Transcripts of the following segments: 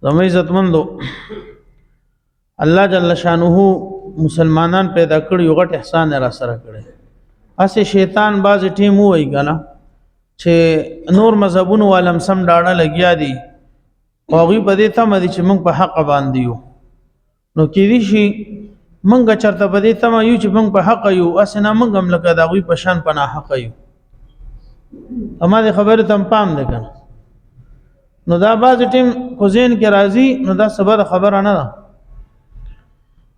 زموږ عزتمندو الله جل شانه مسلمانان پیدا کړی یو غټ احسان را سره کړی. اسه شیطان باز ټیم وای کنه چې نور مذهبونو عالم سم داړه لګیا دي اوغي په دې ته مدي چې موږ په حق باندې یو نو کې دي شي موږ چرته په دې ته یو چې موږ په حق یو اسنه موږ هم لکه دا غوي په شان پناه حق یو. اما دې خبره تم پام ده کنه نو دا باز ټیم کوزین کې راضي نو دا سبا خبره نه ده.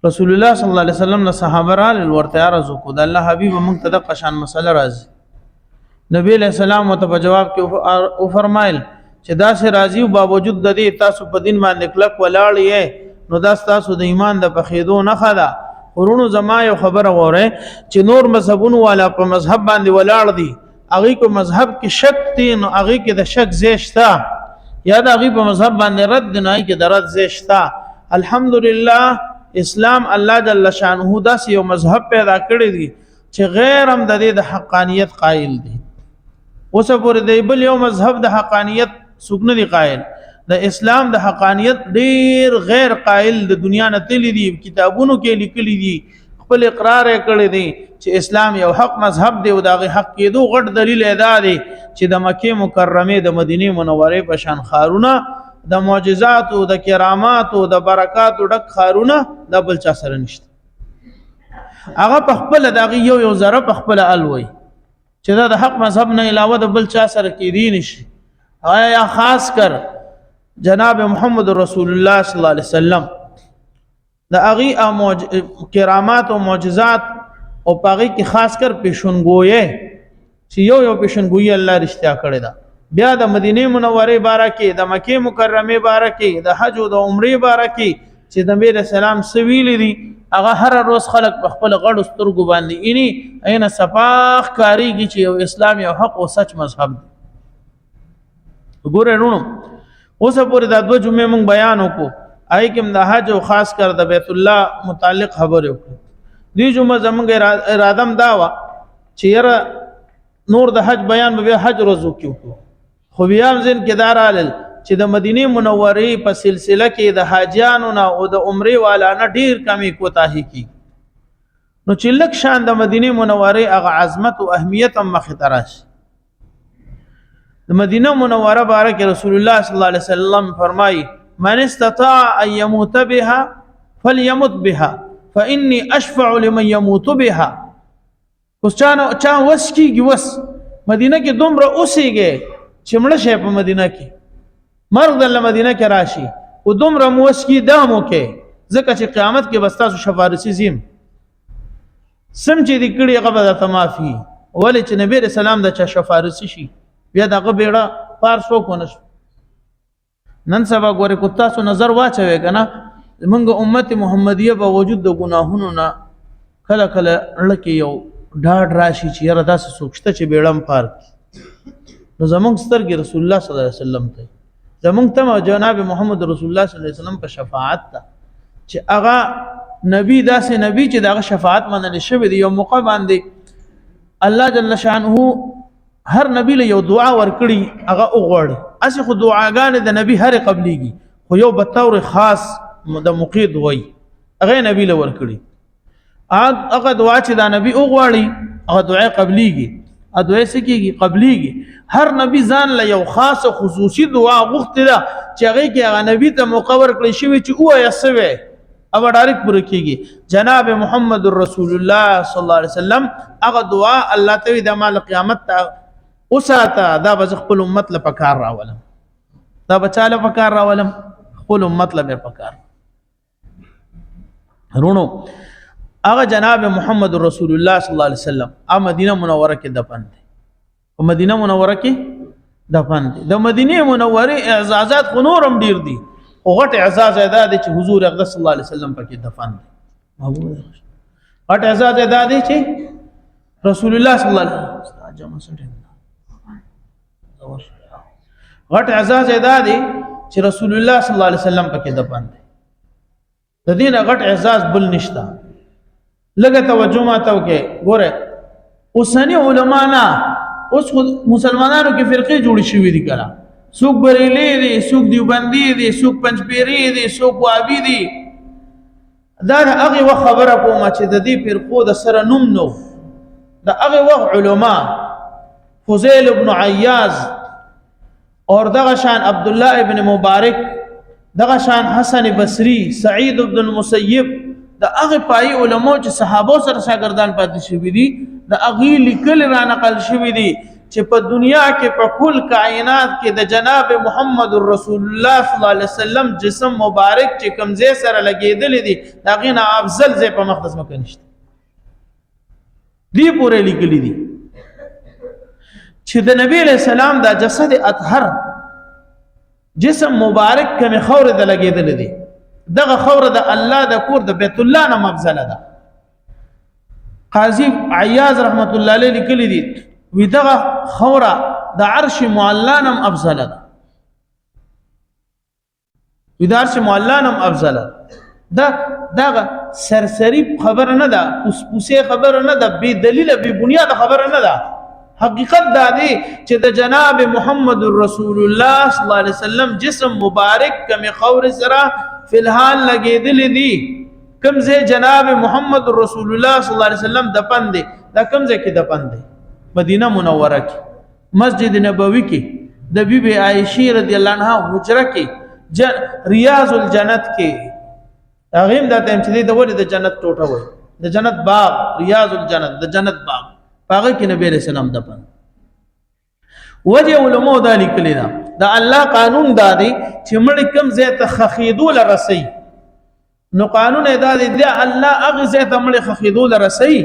رسول الله صلی الله علیه وسلم نه صحابه را ورته عرض کو د الله حبیب موږ ته د قشان مسله راځي. نبی علیہ السلام ته په جواب کې او فرمایل چې دا سه راضي او باوجود د دې تاسو په دین باندې کلک ولاړ یې نو دا تاسو د ایمان د پخېدو نه خدا ورونو زما یو خبره وره چې نور مذهبونو والا په مذهب باندې ولاړ دي هغه کو مذهب کې شک دي نو هغه کې د شک زیشتا یا د هغه په مذهب باندې رد نه کې د رد زیشتا. الحمدلله اسلام الله جل شانه دا یو مذهب پیدا کړی دی چې غیر هم د دې د حقانیت قائل دي. اوس پورې د بل یو مذهب د حقانیت سګنه دی قائل د اسلام د حقانیت ډیر غیر قائل د دنیا نه تللی دي کتابونو کې لیکلي دي خپل اقرار کړی دی چې اسلام یو حق مذهب دی او دغه حق کېدو غټ دلیل ادا دی چې د مکه مکرمه د مدینه منوره په شان خارونه د معجزات او د کرامات او د برکات او ډک خارونه د بل چا سره نشته. هغه په خپل دغه یو ذره په خپل الوي چې دا د حق مذهب نه علاوه د بل چا سره کېدی نشي. یا خاص کر جناب محمد رسول الله صلی الله علیه وسلم د هغه کرامات او معجزات او پاغي کې خاص کر پیشنګوي چې یو پیشنګوي الله رښتیا کړی دا. بیا د مدینه منوره بارکه د مکه مکرمه بارکه د حج او د عمره بارکه چې د نبی رسول الله سویل دي هغه هر روز خلق په خپل غړ سترګو باندې اني عین صفاخ کاریږي چې یو اسلام یو حق او سچ مذهب دی. وګوره نو اوس پورې د دوه جمعې مونږ بیان وکړو آی کوم د حج او خاص کر د بیت الله متعلق خبرې وکړو. دې جمعه زمونږ ارادم دا و چې یره نور د حج بیان به حج روزو کې وکړو خو بیا ځین کې دارال چې د مدینه منورې په سلسله کې د حاجیانو نه او د عمره والا نه ډیر کمی کوتاهی کی نو چې لک شان د مدینه منورې هغه عظمت او اهمیت هم مخترش. د مدینه منوره بارک رسول الله صلی الله علیه وسلم فرمای من استطاع ان يموت بها فليمت بها فاني اشفع لمن يموت بها. چا وس کیږي وس مدینه کې دومره اوسېږي چې مړ شي په مدینه کې مرګ د مدینه کې راشي او دومره موس کی دامو کې ځکه چې قیامت کې بستاسو شفارسی زم سم چې د کړي هغه به تمافي ولې چې نبی رسول الله د چا شفارسی شي بیا دغه بیړه پار شو کو نش. نن سبا ګوره کو تاسو نظر واچوي کنه موږ امت محمدیه په وجود د ګناهونو نه کله کله لکه یو ډاډ راشي چې یاره داسې سوچته چې بیړم پار نو زمونږ سترګې رسول الله صلی الله علیه وسلم ته زمونږ ته جناب محمد رسول الله صلی الله علیه وسلم په شفاعت ته چې هغه نبی داسې نبی چې دغه شفاعت منل شوی دی. یو موقع باندې الله جل شانه هر نبی له یو دعا ورکړي هغه وغوړي اسی خو دعاګانې د نبی هر قبليږي خو یو بطور خاص د مقید وای هغه نبی له ورکړي هغه دعا چې دا نبی وغوړي هغه دعا قبليږي ادوې سکیږي قبليږي. هر نبی ځان له یو خاص خصوصي دعا غوښتي دا چې هغه کې هغه نبی ته مقور کړی شوی چې او یې سوي او ډایرک پوره کیږي. جناب محمد رسول الله صلی الله علیه وسلم هغه دعا الله ته د مال قیامت ته اوساته دا به خپل امت له پکار راولم دا بچاله پکار راولم خپل امت له پکار رونو. هغه جناب محمد رسول الله صلی الله علیه وسلم مدینه منوره کې دفن دي په مدینه منوره کې دفن دي. د مدینه منوره اعزازات خو نورم ډیر دي او غټ اعزاز ادا دي چې حضور اقدس صلی الله علیه وسلم پکې دفن دي. غټ اعزاز ادا دي چې رسول الله صلی الله علیه وسلم غټ اعزاز ادا دي چې رسول الله صلی الله علیه وسلم پکې دفن دي. د دین غټ اعزاز بل نشته. لګه توجه ماته وکي ګوره اوسنی علما نه اوس مسلمانانو کې فرقې جوړې شوې دي کړه څوک بریلی دي، څوک دیوبندي دي، څوک پنجپیری دي، څوک وابي دي. دا د هغې وخت خبره کومه چې د دې فرقو د سره نوم نو. د هغې وخت علما فضیل ابن عیاض اور دغه شان عبدالله ابن مبارک، دغه شان حسن بصری، سعید ابن المسیب، د هغې پایي علماو چې صحابو سره شاګردان پاتې شوي دي، د هغې لیکل را نقل شوي دي چې په دنیا کې په کل کائنات کې د جناب محمد رسول الله صلی الله علیه وسلم جسم مبارک چې کوم ځای سره لګېدلی دي د هغې نه افضل ځای په مقدس مکه نشته. دې پورې لیکلي دي چې د نبی علیہ السلام دا جسد اطهر جسم مبارک کمې خاورې ته لګېدلی دي، دغه خوره د الله د کور د بیت الله نه مبزله ده. قاضي عیاض رحمت الله علیه لیکلی دي وی دغه خوره د عرش معلا نم افضله ده، وی د عرش معلا نم افضله ده. دغه سرسری خبره نه ده، پوسپوسې خبره نه ده، بې دلیله بې بنیاد خبره نه ده. حقیقت دا دی چې د جناب محمد رسول الله صلی الله علیه وسلم جسم مبارک کمې خاورې سره فی الحال لګېدلی دي. کوم ځای جناب محمد رسول الله صلی الله علیه وسلم دفن دی، دا کوم ځای کې دفن دی؟ مدینه منوره کې، مسجد نبوي کې، د بیبي عائشې رضی الله عنها حجره کې، ریاض الجنت کې. هغه هم دا ټیم چې د ولې د جنت ټوټه وای، د جنت باغ، ریاض الجنت، د جنت باغ، هغه کې نبی علیہ السلام دفن. وجه علماء دا لیکلی دا د الله قانون دا دی چې مړ کم ځای ته خخېدو لرسي، نو قانون دا دی د الله هغه ځای ته مړ خخېدو لرسي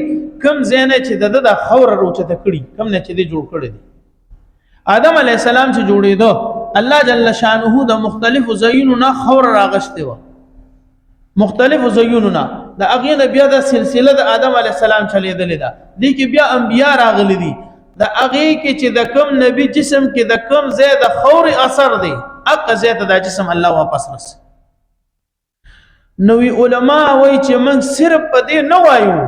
کم ځای نه چې د خوره روچته کړي، کم نه چې دی جوړ کړی دی. آدم علیہ السلام چې جوړېدو الله جل شانه د مختلفو ځایونو نه خوره راغشتې وه، مختلفو ځایونو نه. د هغې نه بیا د سلسله د آدم علیه السلام چلېدلې ده. دې کې بیا انبیا راغلي دي، د هغې کې چې د کوم نبي جسم کې د کوم ځای د خورې اثر دی هغه ځای ته دا جسم الله واپس رسي. نوی علما وایي چې موږ صرف په دې نه وایو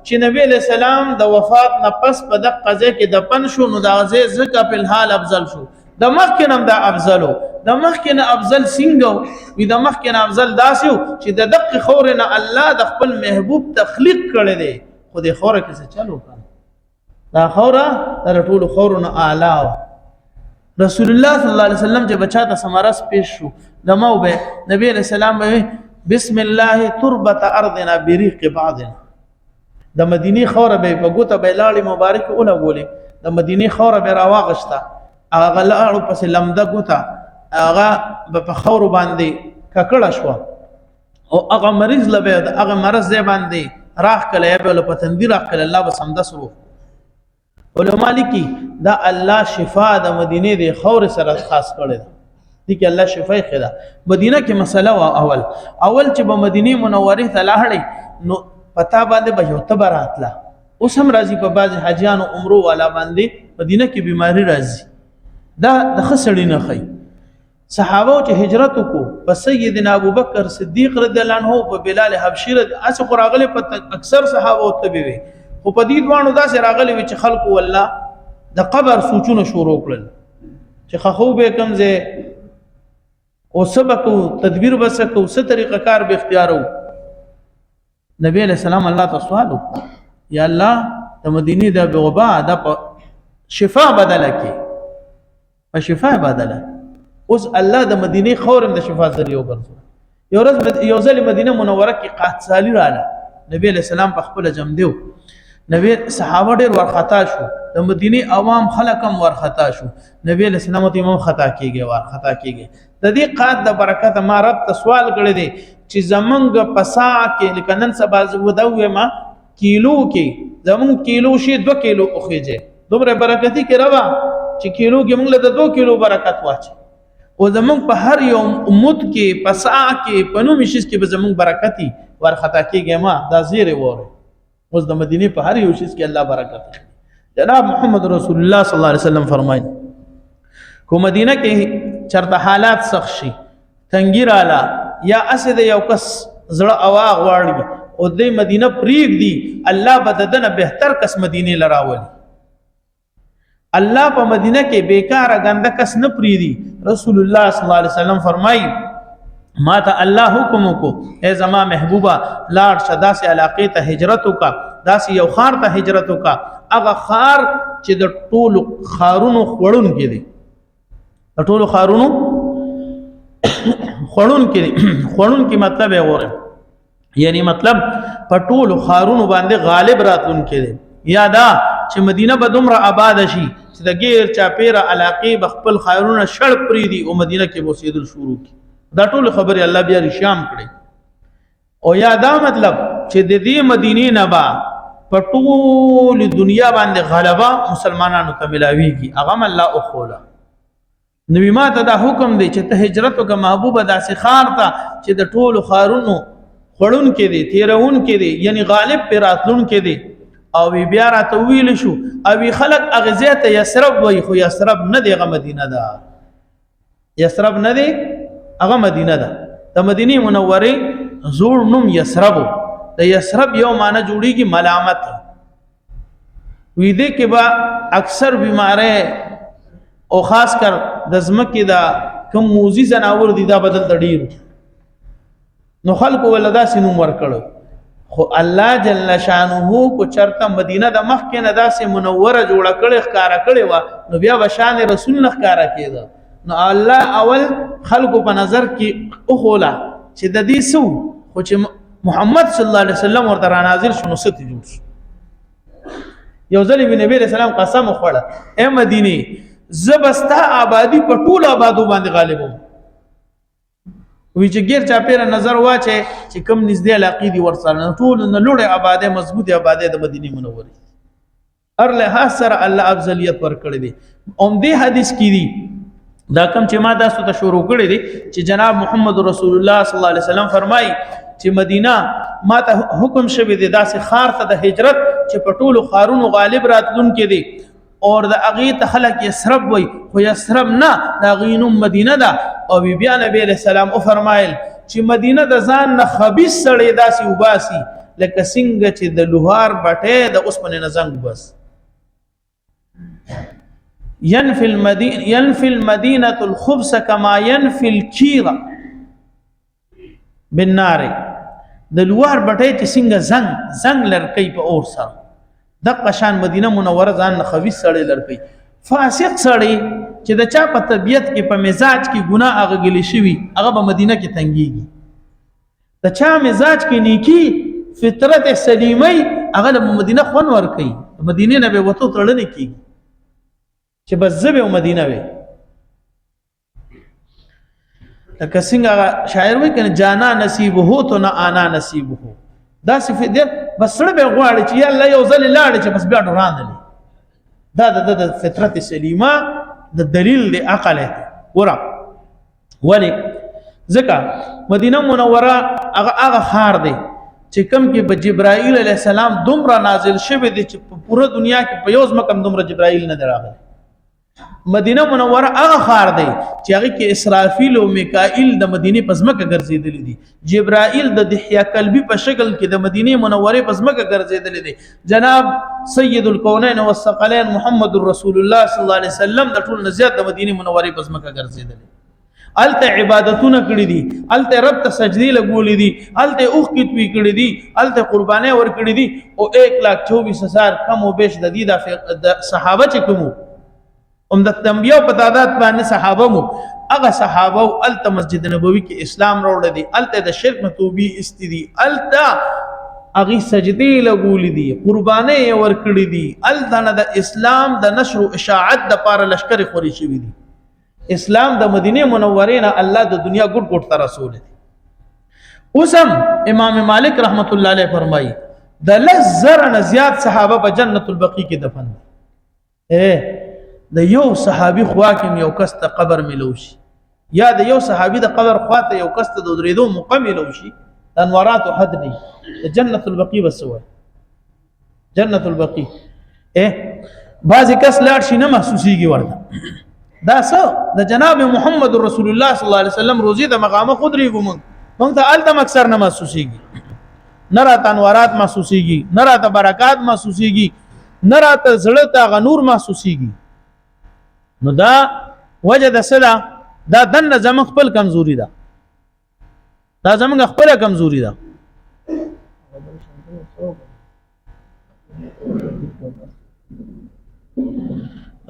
چې نبی علیہ السلام د وفات نه پس په دغه ځای کې دفن شو، نو دا ځای ځکه په الحال افضل شو. د مخکې نه هم دا افضل و. د مخکې نه افضل څنګه وي؟ د مخکې نه افضل داسې و چې د دقې خورې نه الله د خپل محبوب تخلیق کړی دی، خو دې خوره کې څه چل وکړه؟ دا خوره د ټولو خورو نه اعلی وه. رسول الله صلی الله علیه وسلم چې بچا ته سمرس پیش شو دمو به نبی علیہ السلام به بسم الله تربت ارضنا بریق بعضنا، د مدینه خوره به په ګوته به لاړې مبارک اوله ګولې، د مدینه خوره به راواغشته، هغه لاړو پسې لمده ګوته هغه په خورو باندې ککړه شوه او هغه مریض له به هغه مرض ځای باندې راخ کله یا به له په تندي راخ کله الله به سمدس روح. علما لیکي دا الله شفا د مدینې د خور سره خاص کړی ده، دي کې الله شفا یې خدا. مدینه کې مسله وا اول چې په مدینه منوره ته لاړې نو پتا باندې به یو تبر راتله. اوس هم راځي په بعض حاجیانو عمرو والا باندې مدینه کې بیماری راځي، دا د خسړې نه خي. صحابه چې هجرت وکړو په سیدنا ابوبکر صدیق رضی الله عنه په بلال حبشي اس قراغله په اکثر صحابه تبي وي، خو په دې دوانو داسې راغلي وي چې خلکو والله د قبر سوچونه شروع کړل چې خو به کم ځای او سبق تدبیر وسکو څه طریقه کار به اختیارو. نبی علیہ السلام الله ته سوال وکړ یا الله د مدینه د وبا د شفا بدله کی، په شفا بدله. اوس الله د مدینه خورم د شفا ذریعہ وګرځو. یو ورځ یو ځل مدینه منوره کې قحطسالی رااله، نبی علیہ السلام په خپل جمع دیو، نبی صحابه ډېر ورخطا شو، د مدینه عوام خلک هم ورخطا شو. نبی علیہ السلام ته امام خطا کیږي ورخطا کیږي. د دې قات د برکت ما رب ته سوال کړی دی چې زمونږ په ساعه کې لکه نن سبا ودوې ما کیلو کې زمونږ کیلو شي 2 کیلو اوخیږي، دومره برکتی کې روا چې کیلو کې موږ له 2 کیلو برکت واچي. او زمونږ په هر یو امت کې په ساعه کې په نوم شي کې به زمونږ برکتی ورخطا کیږي. ما دا زیره وره اوس د مدینه په هر یو شي کې الله برکت. جناب محمد رسول الله صلی الله علیه وسلم فرمایي کو مدینه کې چرته حالات سخت شي، تنګی رااله یا اسد یو کس زړه اوا غواړي او د مدینه پریږ دی، الله بددنه بهتر کس مدینه لراولي. الله په مدینه کې بیکاره ګنده کس نه پریدي. رسول الله صلی الله علیه وسلم فرمایي ما ته الله حکم کو اے زما محبوبه لاړ شه داسې علاقې ته هجرت وکا، داسې یو خار ته هجرت وکا، هغه خار چې د ټولو خارونو خړون کې دي، د ټولو خارونو خړون کې دي. خړون کې مطلب یې وره یعنی مطلب په ټولو خارونو باندې غالب راتلون کې دي. یا دا چې مدینه به دومره آباد شي چې د غیر چاپیره علاقې به خپل خارونه شړ پریدي او مدینه کې اوسېدل شروع کی. دا ټول خبره الله بیا رشام کړي. او یا دا مطلب چې د دې مدینې نه با په ټول دنیا باندې غلبه مسلمانانو ته ملاويږي. هغه الله او خولا نبی ما ته دا حکم دی چې ته هجرت وکړه محبوبه داسې خار ته چې د ټولو خارونو خړون کې دي، تیرون کې دي، یعنی غالب پر راتلون کې دي. او بیا راته ویل شو او خلق اغزه ته یثرب وای، خو یثرب نه دی، هغه مدینه ده. یثرب نه دی، هغه مدینه ده. د مدینه منوره زوړ نوم یثرب. د یثرب یو معنی جوړیږي ملامت. وې دې کې با اکثر بیماره او خاص کر د زمکه دا کوم موزي زناور دي دا بدل تډیر نو خلق ولدا سينو ورکړو. خو الله جل شانه کو چرته مدینه د مخ کې نه داسې منوره جوړه کړي ښکارا کړي وا نو بیا بشان رسول الله ښکارا کېده. نو الله اول خلقو په نظر کې او خولا چې د دې سو خو چې محمد صلی الله علیه وسلم ورته را نازل شنو ست جوړ. یو ځل نبی رسول الله قسم خوړه اے مدینه زبستا آبادی په ټول آبادو باندې غالبو. وی چې غیر چا پیر نظر واچي چې کم نږدې علاقې دي ورسره ټول نه لوړه آباده مضبوطه آباده د مدینه منوره هر له سره الله افضلیت ورکړي دي. اومدې حدیث کې دي دا کم چې ما تاسو ته شروع کړی دي چې جناب محمد رسول الله صلی الله علیه وسلم فرمایي چې مدینه ما ته حکم شوی دی داسې خار ته د هجرت چې په ټولو خارونو غالب راتلون کې دي اور د اغه ته خلق یثرب وای، خو یثرب نه دا غینو مدینه ده. او بیا نبی علیہ السلام او فرمایل چې مدینه د ځان نه خبيث سړی داسې وباسي لکه څنګه چې د لوهار بټه د اوسمنه نه زنګ بس. ينفي المدينه الخبث كما ينفي الكير بالنار. د لوهار بټه چې څنګه زنګ لړکې په اور سره د قشان مدینه منوره ځان نه خبيث سړی لړکې. فاسق سړی چې د چا په طبیعت کې په مزاج کې ګناه اغلی شوی هغه په مدینه کې تنګيږي. د چا مزاج کې نیکی فطرت سلیمه هغه د مدینه خون ور کوي. مدینه نه به وته تړل کیږي چې بس زبه مدینه وي. لکه څنګه شاعر وایي کنه جانا نصیب هو تو نه انا نصیب هو. دا صفه دې بس سره به غواړي چې الله یو ځل لاړ چې بس بیا ډراندلی. دا د فطرت سلیمه د دلیل د عقل ورا ولی ځکه مدینه منوره هغه خار دی چې کم کې به جبرائیل علیه السلام دومره نازل شوی دی چې په پوره دنیا کې په یو ځمکه دومره جبرائیل نه راغلی. مدینه منوره هغه خار دی چې هغه کې اسرافیل او میکائیل د مدینه په ځمکه ګرځېدل دي. جبرائیل د دحیه قلبی په شکل کې د مدینه منوره په ځمکه ګرځېدل دي. جناب سید الکونین والثقلین محمد رسول الله صلی الله علیه وسلم د ټول نزیات د مدینه منوره په ځمکه ګرځېدل. الته عبادتونه کړې دي، الته رب ته سجدي لګولې دي، الته اوخ کتوي کړې دي، الته قرباني ور کړې دي. او 1,24,000 کم او بیش د دې د صحابه چې کوم د انبیاء په تعداد باندې صحابه مو هغه صحابه او الته مسجد نبوي کې اسلام راوړل دي، الته د شرک نه توبې استدي، الته اغي سجدي لګولې دي، قرباني ورکړې دي، الته د اسلام د نشر او اشاعت د پاره لشکر خوري شوی دي. اسلام د مدینه منوره نه الله د دنیا ګډ ګډ ته رسول دي. اوسم امام مالک رحمت الله علیه فرمایي د لزر نه زیات صحابه په جنت البقیع کې دفن دي. د یو صحابي خواکم یو کس ته قبر ملوشي یا د یو صحابي د قبر خواته یو کس ته د درېدو مقام ملوشي د انوارات حد دی. د جنت البقیع وسوي جنت البقیع بعضی کس لاړ شي نه محسوسيږي ورته. دا څه د جناب محمد رسول الله صلی الله علیه وسلم روزي د مقامه خود ریګو مونږ ته التم اکثر نه محسوسيږي، نه راته انوارات محسوسيږي، نه راته برکات محسوسيږي، نه راته زړه ته غنور محسوسيږي. نو دا وجه د صدا دا دنه زموږ خپل کمزوري ده دا زموږ خپل کمزوري ده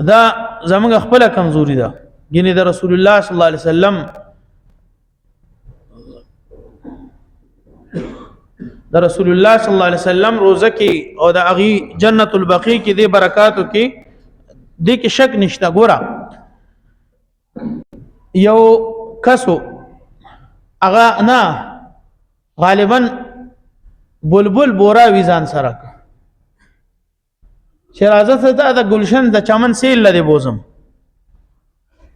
دا زموږ خپل کمزوري ده ګینه د رسول الله صلی الله علیه وسلم د رسول الله صلی الله علیه وسلم روزه کې او د اغي جنت البقیع کې د برکاتو کې د کې شک نشته ګوره یو کسو اغا نه غالبا بلبل بورا ویزان سره چې راځه ته د ګلشن د چمن سیل لري بوزم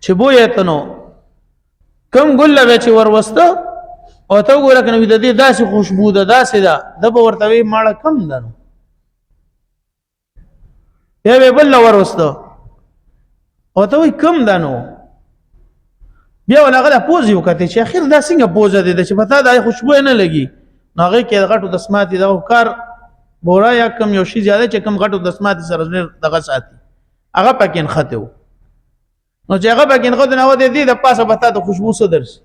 چې بو یې تنو کم ګل به چې ور وسته او ته وګوره کنه د دې داسې خوشبو ده داسې ده د به ورته وی ماړه کم ده نو به بل ور وسته او ته وی کم ده نو بیا ولغه پوز یو کته چې اخر دا څنګه پوز ده چې پتا د خوشبو نه لګي نو هغه کې غټو دسمات ده او کار بورا یا کم یو شی زیاده چې کم غټو دسمات سره دغه ساتي هغه پکې نخته نو چې هغه پکې نخته نه و دې د پاسه پتا د خوشبو سره درس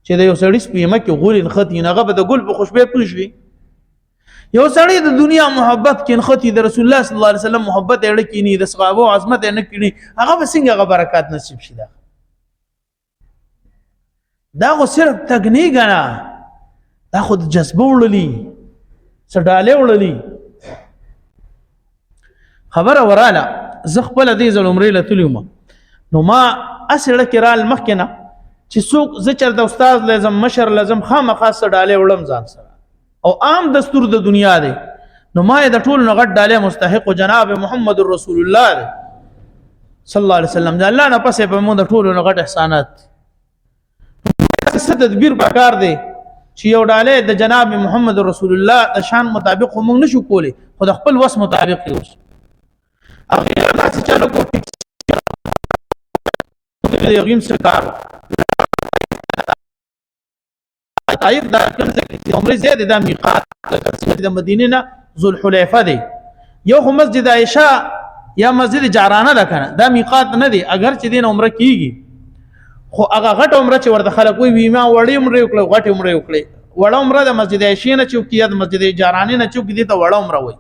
چې د یو سړی سپیمه کې غول نختی نه هغه د ګل په خوشبو پوښوي یو سړی د دنیا محبت کې نختی د رسول الله صلی الله علیه وسلم محبت اړه کې نه د صحابه عظمت نه کړي هغه به څنګه هغه برکات نصیب شي دا خو صرف تګنی غنا دا خو د جذبه وړلی سډاله وړلی خبره وراله زه خپل دې ځل عمرې لتلم نو ما اسره کړه مخکنه چې څوک زه چر د استاد لازم مشر لازم خامخا سډاله وړم ځان سره او عام دستور د دنیا دی نو ما د ټول نو غټ ډاله مستحق جناب محمد رسول الله صلی الله علیه وسلم دا الله نه پسې په مونږ د ټول نو غټ احسانات څه تدبیر پکار دی چې یو ډاله د جناب محمد رسول الله د شان مطابق موږ نشو کولی خو د خپل وس مطابق یوس اخر الله چې چلو کو یغیم سکار طائف دا کوم ځای عمره زیاده د میقات د مدینه نه ذل حلیفه دی یو خو مسجد عائشه یا مسجد جعرانه ده کنه دا میقات نه دی اگر چې دین عمره کیږي خو هغه غټ عمره چې ورته خلک وي ما وړي عمره وکړه غټ عمره وکړي وړه عمره د مسجد عائشه نه چوک یا د مسجد جعرانه نه چوک دي ته وړه عمره وي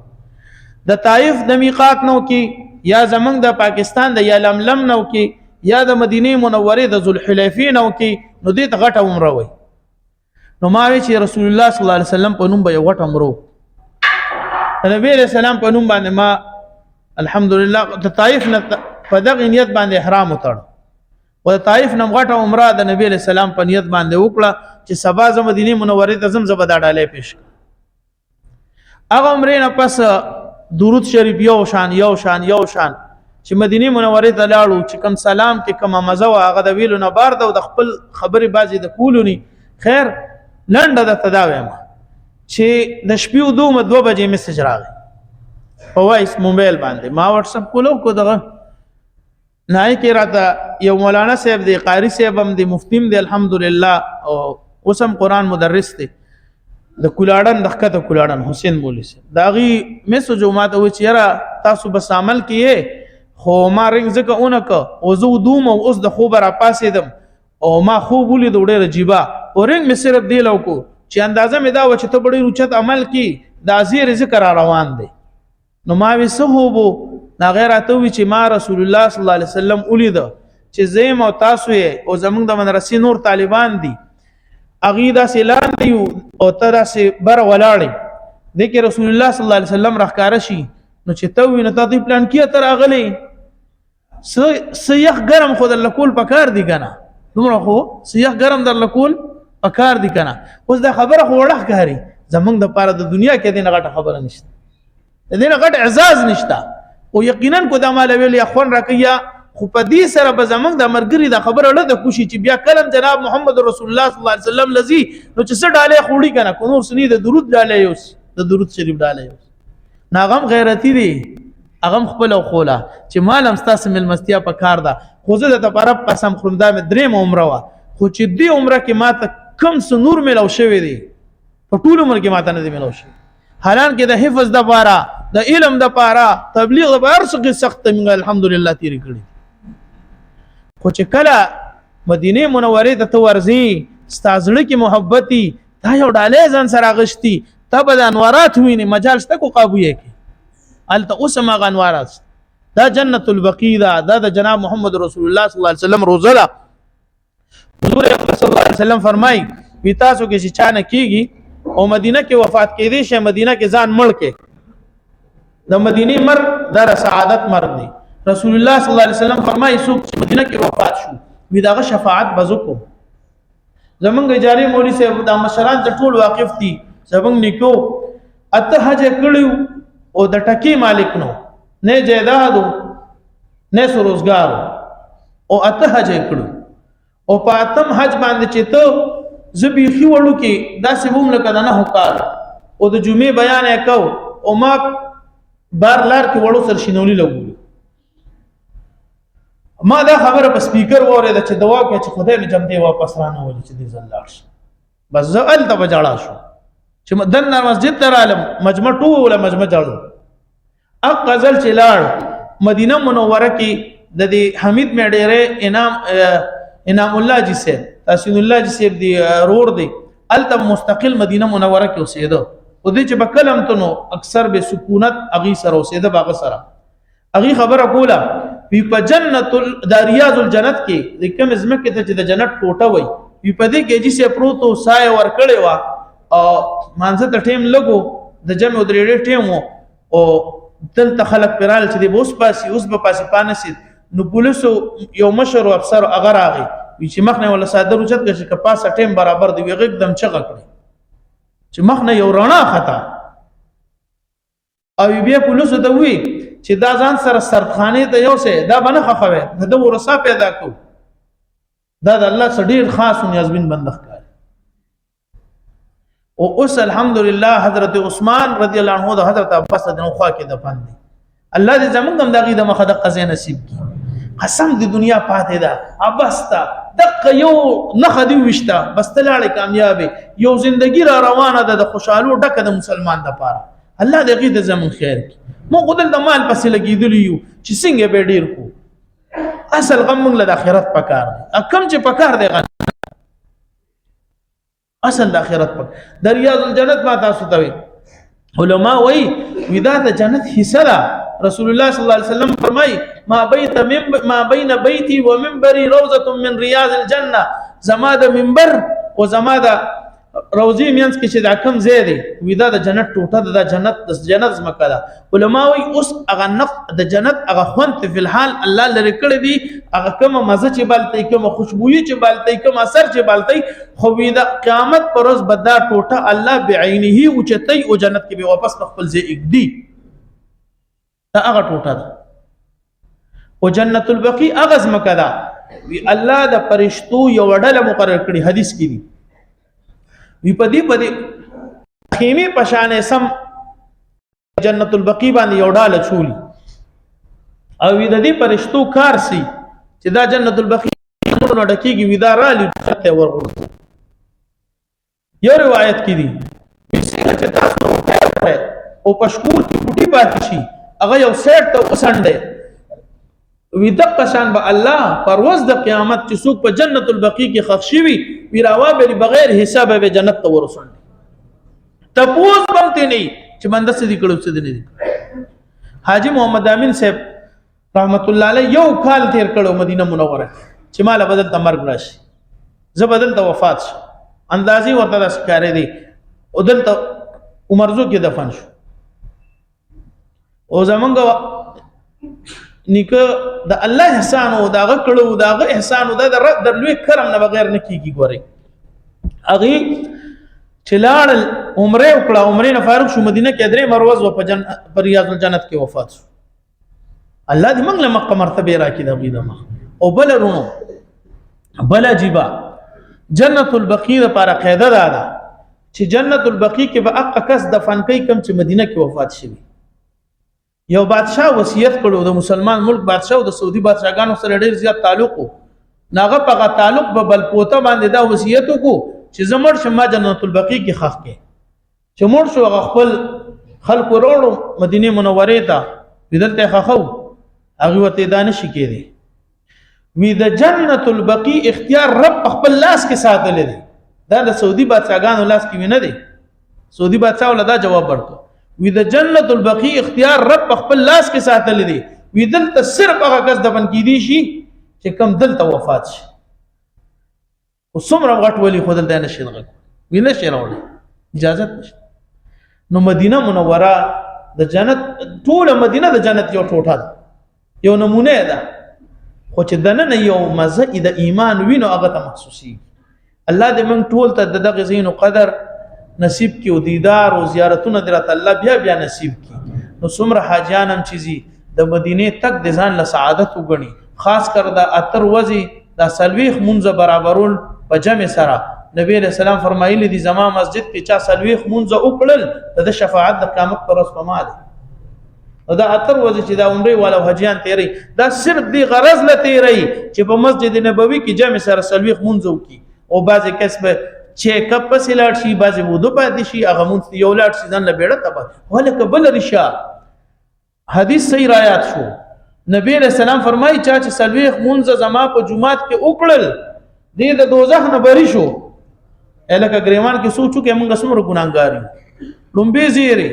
د طائف د میقات نو کې یا زمنګ د پاکستان د یا لملم نو کې یا د مدینه منوره د ذل حلیفه نو کې نو دې ته غټ عمره وي نو ما وی چې رسول الله صلی الله علیه وسلم په نوم به یو غټ عمره نبی علیہ السلام په نوم باندې ما الحمدلله د طائف نه په دغه نیت باندې احرام وتړ او د طائف نه غټه عمره د نبی علیہ السلام په نیت باندې وکړه چې سبا ز مدینه منوره ته زم زبدا ډالې پیش هغه عمره نه پس درود شریف یو شان چې مدینه منوره ته لاړو چې کوم سلام کې کوم مزه هغه د ویلو نه بار د خپل خبري بازي د کولونی خیر لنډه د تداویم چې د شپې 2 بجې میسج راغی په وایس موبایل باندې ما واتس اپ کولو کو دغه نای کې راته یو مولانا صاحب دی قاری صاحب هم دی مفتیم دی الحمدلله او اوسم قران مدرس دی د کولاړن دغه کولاړن حسین مولوی صاحب داغي میسج ماته و چې را تاسو بس عمل کیه خو ما رنګ زکه اونک او زه دوم او اوس د خوب را پاسېدم او ما خوب ولید ډېر عجیبه اورنګ می صرف دی لو کو چې اندازه می دا و چې ته ډېر اوچت عمل کی دا زیر ذکر روان دی نو ما وی سهوبو نا غیرته وی چې ما رسول الله صلی الله علیه وسلم ولید چې زیم او تاسو او زمونږ د مدرسې نور طالبان دي اغیدا سیلان دی او تر سه بر ولاړی دغه رسول الله صلی الله علیه وسلم راخاره شي نو چې ته وینې ته پلان کیه تر اغلی سیخ ګرم خود لکول پکار دی کنه دومره خو سیخ ګرم در لکول پکار دی کنه اوس دا خبره خو وړه کاری زمونږ د پاره د دنیا کې دینه غټه خبره نشته دینه غټ اعزاز نشته او یقینا کو د مال ویل اخوان راکیا خو په دې سره به زمونږ د مرګري د خبره له د کوشي چې بیا کلم جناب محمد رسول الله صلی الله علیه وسلم لذي نو چې څه ډاله خوړی کنه کو نور سنی د درود ډاله یوس د درود شریف ډاله یوس ناغم غیرتی دی اغم خپل او خوله چې مالم ستاسو ملمستیا په کار ده خو زه د طرف قسم خورم دا دریم عمره وا خو چې دی عمره کې ماته کم سنور ملو شوی دی په ټول عمر کې ماته نه دی ملو شوی حالان کې د حفظ د پاره د علم د پاره تبلیغ د پاره څخه سخت من الحمدلله تیری کړی خو چې کله مدینه منوره ته ورځي ستازړه کې محبتي دا یو ډالې ځان سره غشتي ته به د انوارات ویني مجال شته کو قابو یې کې الته اوس ما انوارات دا جنت البقیع دا د جناب محمد رسول الله صلی الله علیه وسلم روزه ده حضور صلی الله علیه وسلم فرمای وی تاسو کې چې چانه کیږي او مدینه کې وفات کېدی شه مدینه کې ځان مړ کې د مدینه مرګ در سعادت مرګ دی رسول الله صلی الله علیه وسلم فرمای څوک چې مدینه کې وفات شو وی داغه شفاعت بزکو زمونږ جاری مولوی صاحب د مشران ته ټول واقف دي زمونږ نیکو اته حج کړیو او د ټکی مالک نو نه جیدادو نه سروزګار او اته حج کړو او پاتم حج باندې چې ته زبیخي وړو کې دا سبوم لکه نه هکار او د جمعې بیان وکاو او ما بار لار کې وړو سر شینولي لګول ما دا خبره په سپیکر وره د چې دوا کې چې خدای له جمع دی واپس رانه ولې چې دې زلار شي بس زل ته بجاړه شو چې مدن مسجد تر عالم مجمع ټوله مجمع جاړو اق غزل چې لاړ مدینه منوره کې د دې حمید میډيره انعام الله جی سے تحسین الله جی سے دی رور دی الته مستقل مدینه منوره کې اوسېده او دې چې بکلم ته نو اکثر به سکونت اغي سره اوسېده باغ سره اغي خبره کوله په جنت داریاز الجنت کې د کوم زمکه ته چې د جنت ټوټه وای په دې کې چې پروتو سایه ور کړي وا او مانزه ته ټیم لګو د جمع درې ټیم او دلته خلک پرال چې د اوس پاسي اوس به پاسي پانسي نو پولیسو یو مشر او افسر هغه راغی چې مخنه ولا صادر اوچت کې چې پاسه ټیم برابر دی ویغه एकदम چغه کړی چې مخنه یو رڼا خطا او بیا پولیسو ته وی چې دا ځان سره سرخانه ته یو سه دا بنه خخوي د ورسا پیدا کو دا د الله صدیر خاص او یزبین بندخ کړ او اوس الحمدلله حضرت عثمان رضی الله عنه د حضرت عباس د خوا کې دفن دي الله دې زمونږ هم دغه د مخه د قزې نصیب کی قسم د دنیا پاتې ده عباس تا دغه یو نخ دی وشتا بس تلاړه کامیابی یو زندگی را روانه ده د خوشالو ډکه د مسلمان د پاره الله دې غي د زمون خیر کی مو خدل د مال پسې لګیدلی یو چې څنګه به ډیر کو اصل غم موږ له آخرت پکار دی کم چې پکار دی اصل د آخرت پک د ریاض الجنت ما تاسو ته علماء وای ودا د جنت حصہ ده رسول الله صلی الله علیه وسلم فرمای ما بین بیتی و منبری روضه من ریاض الجنه زما د منبر او زما د روضی مینس کې چې دا کم زیاده ودا د جنت ټوټه د جنت زمکه ده علماء وای اوس هغه نق د جنت هغه خوند فی الحال الله لری کړی دی هغه کوم مزه چې بالتای کوم خوشبوئی چې بالتای کوم اثر چې بالتای خو ودا قیامت پر ورځ بدا ټوټه الله بعینه او چتای او جنت کې به واپس خپل ځای اګدی دا هغه ټوټه ده او جنت البقیع هغه زمکه ده وی الله د فرشتو یو ډله مقرر کړي حدیث کې دي وی پدی خیمه پشانه سم جنت البقیع باندې یو ډاله چولی او وی د دې فرشتو کار سي چې دا جنت البقیع نو ډکیږي وی دا را لته ورغړو یو روایت کې دي چې تاسو او پښکور کی پټي پاتې شي هغه یو سیټ ته وسنده وی د قشان به الله پرواز د قیامت چې څوک په جنت البقیع کې خښ شي وی راوا به بغیر حساب به جنت ته ورسول تپوس بمته نه چې بنده سدي کړو څه دي حاجی محمد امین صاحب رحمت الله علیه یو کال تیر کړو مدینه منوره چې مال بدل تمرګ راشي زه بدل ته وفات شو اندازي ورته د ښکارې دي او دلته عمرزو کې دفن شو او زمونږ نیکه د الله احسان او داغه کړو داغه احسان او د لوی کرم نه بغیر نه کیږي ګوري اغي چلاړ عمره وکړه عمره نه فارغ شو مدینه کې درې مروز و په ریاض الجنت کې وفات شو الله دې موږ له مقام مرتبه راکړي د غیده مخ او بل رونو بل جبا جنت البقیع لپاره قاعده ده چې جنت البقیع کې به اق کس دفن کوي کم چې مدینه کې وفات شي یو بادشاہ وصیت کړو د مسلمان ملک بادشاہ او د سعودي بادشاہګانو سره ډېر زیات تعلق ناغه په تعلق به بلپوته باندې دا وصیت وکړو چې زمړ شمه جنت البقیع کې خخ کې چې مړ شو خپل خلق وروړو مدینه منوره ته بدلته خخو هغه وته دانش کېږي وی د جنت البقیع اختیار رب خپل لاس کې ساتل دي. دا د سعودي بادشاہانو لاس کې نه دی. سعودي بادشاہ ولدا جواب ورکړ وی د جنت البقیع اختیار رب خپل لاس کې ساتل دي. وی دلته صرف هغه کس دفن کیدی شي چې کم دلته وفات شي. او څومره غټ ولی خدل دانه شي غو وی نه شي راوړي اجازه نشته. نو مدینه منوره د جنت ټول مدینه د جنت یو ټوټه ده، یو نمونه ده، خو چې دنه یو مزه د ایمان وینو هغه ته محسوسي. الله دې موږ ټول ته دغه زین قدر نصیب کی او دیدار او زیارتونه درته الله بیا بیا نصیب کی. نو څومره حاجیان هم چیزي د مدینه تک د ځان له سعادت وګڼي، خاص کر د اتر وځي د سلويخ منځ برابرول په جمع سره. نبی علیہ السلام فرمایلی دي زما مسجد کې چا سلويخ منځ وکړل د شفاعت د قیامت پر ورځ په ما ده. دا اتر وځي چې دا عمره والا حاجیان تیری دا صرف دی غرض له تیری چې په مسجد نبوي کې جمع سره سلويخ منځ وکي. او بعضی کسب چیک اپ پس لاړ شي، بعضی وودو پاتې شي، هغه مونږ یو لاړ شي ځان له بیړه تبا ولکه بل رشا. حدیث صحیح روایت شو، نبی علیہ السلام فرمایي چې سلويخ منځ زما په جمعات کې وکړل دې د دوزخ نه بری شو. الکه ګریوان کې سوچو کې موږ څومره ګناګار یو، لومبي زیری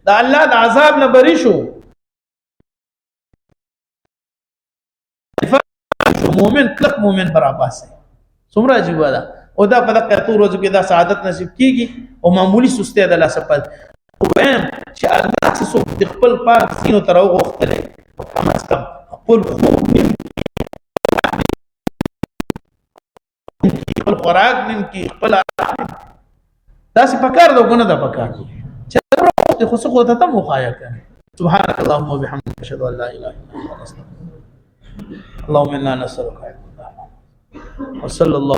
د الله د عذاب نه بری شو. مومن کلک مومن برابر سي څومره عجیب ده. او دا په دغه تور ورځو کې دا سعادت نصیب کیږي او معمولی سسته ده لاسه پد وهم چې الله چې څوک د خپل پاک سینو تر وغوښتل کم از کم خپل خپل خوراک دین کې خپل دا څه پکار ده کنه دا پکار چې خو څه خو ته تم مخایا کوي. سبحانك اللهم وبحمدك اشهد ان لا اله الا انت استغفرك. اللهم انا نسالك وصلى الله